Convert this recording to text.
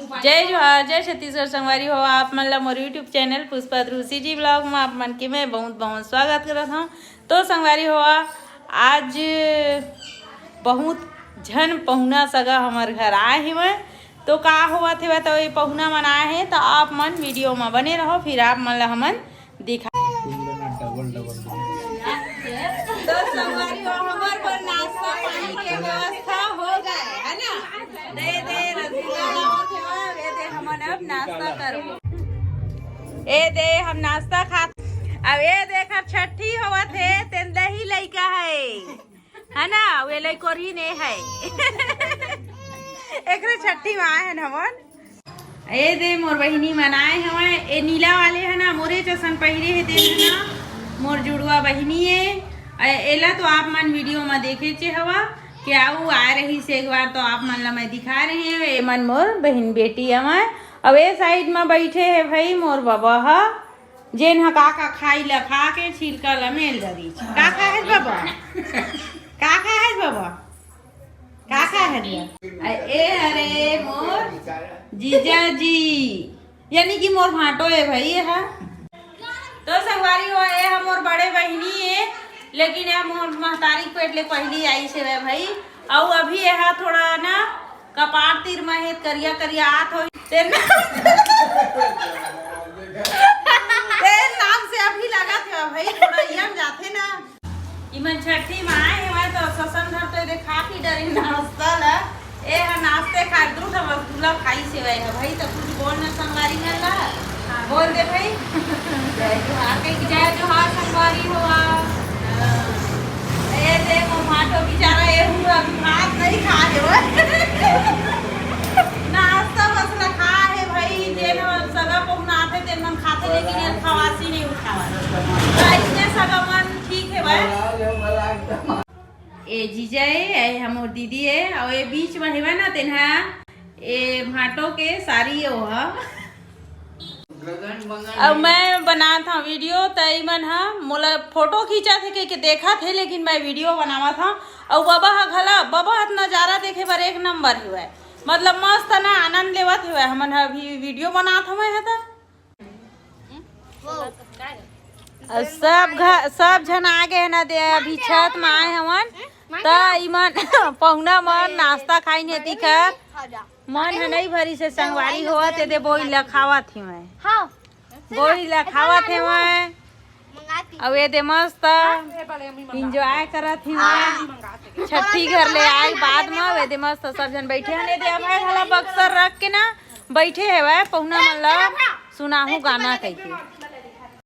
जय जोहार जय छत्तीसगढ़ संगवारी हो आप मन ला मोर यूट्यूब चैनल पुष्पा ध्रुसी जी ब्लॉग में आप मन के मैं बहुत बहुत स्वागत करत हूँ। तो संगवारी हो आज बहुत झन पहुना सगा हमार घर आए हुए तो का हुआ थे तो ये पहुना मन आए हैं तो आप मन वीडियो में बने रहो फिर आप मन ला हमन दिखा। तो संगवारी हो हमार पर नाश्ता पानी के व्यवस्था हो गए है ना। दे दे रसगुल्ला दे हमन अब नाश्ता करो ए दे हम नाश्ता खा अब ये देख छठी हुआ थे तेन दही लइका है ना वे लइकोर ही नहीं है एक छठी में आए हैं हमन ए दे मोर बहिनी मनाए हवे ए नीला वाले है ना मोरे जैसन पहिरे है तेन है ना मोर जुड़वा बहिनी है एला तो आप मन वीडियो में देखे चे हवा क्या वो आ रही से एक बार तो आप मन ला मैं दिखा रही है ए मन मोर बहन बेटी है। अब ये साइड में बैठे है भाई मोर बाबा हा जेन हा काका खाई ला खा के छिलका ला मेल दरी काका है बाबा काका है बाबा काका है ए अरे मोर जीजा जी यानी कि मोर भाटो है भाई है। तो संगवारी हो ए हम मोर बड़े बहनी है लेकिन यह मोर महतारी पेट ले पहली आई से भाई और अभी यह थोड़ा ना कपाट तीर में करिया करिया आत हो तेरे नाम से अभी लगा थे भाई थोड़ा यम जाते ना इमन छठी में आए हुए तो ससन घर तो देखा की डरी नाश्ता ला ए हा नाश्ते खा दूध हम रसगुल्ला खाई से भाई तो कुछ बोल ना संगवारी है ला बोल दे भाई जय जोहार संगवारी हो ए देखो माटो बेचारा ये हुआ भात नहीं खा है नाश्ता बस खा है भाई जेन सगा पहुना आते तेन मन खाते लेकिन ये खवासी नहीं उठावा इसने सगा मन ठीक है भाई ए जीजा है हमर दीदी है और ये बीच में है ना तेन है ए भाटो के सारी है वो अब मैं बना था वीडियो तई मन हा मोला फोटो खींचा थे के देखा थे लेकिन मैं वीडियो बनावा था और बाबा हा घला बाबा हाथ नजारा देखे पर एक नंबर हुआ मतलब मस्त ना आनंद लेवत हुआ हमन अभी वीडियो बना था मैं था सब जन आ गए ना दे अभी छत में आए हमन त इमन पहुना मन नाश्ता खाई ने दिखत मन है नहीं भरी से संगवारी हुआ ते दे बोई ला खावा थी मैं हां बोई ला खावा थे मैं अब ये दे मस्त एंजॉय करत थी मैं छठी घर ले आई बाद में वे दे मस्त सब जन बैठे हने दे अब हला बक्सर रख के ना बैठे है वे पहुना मन ला सुनाहू गाना कह के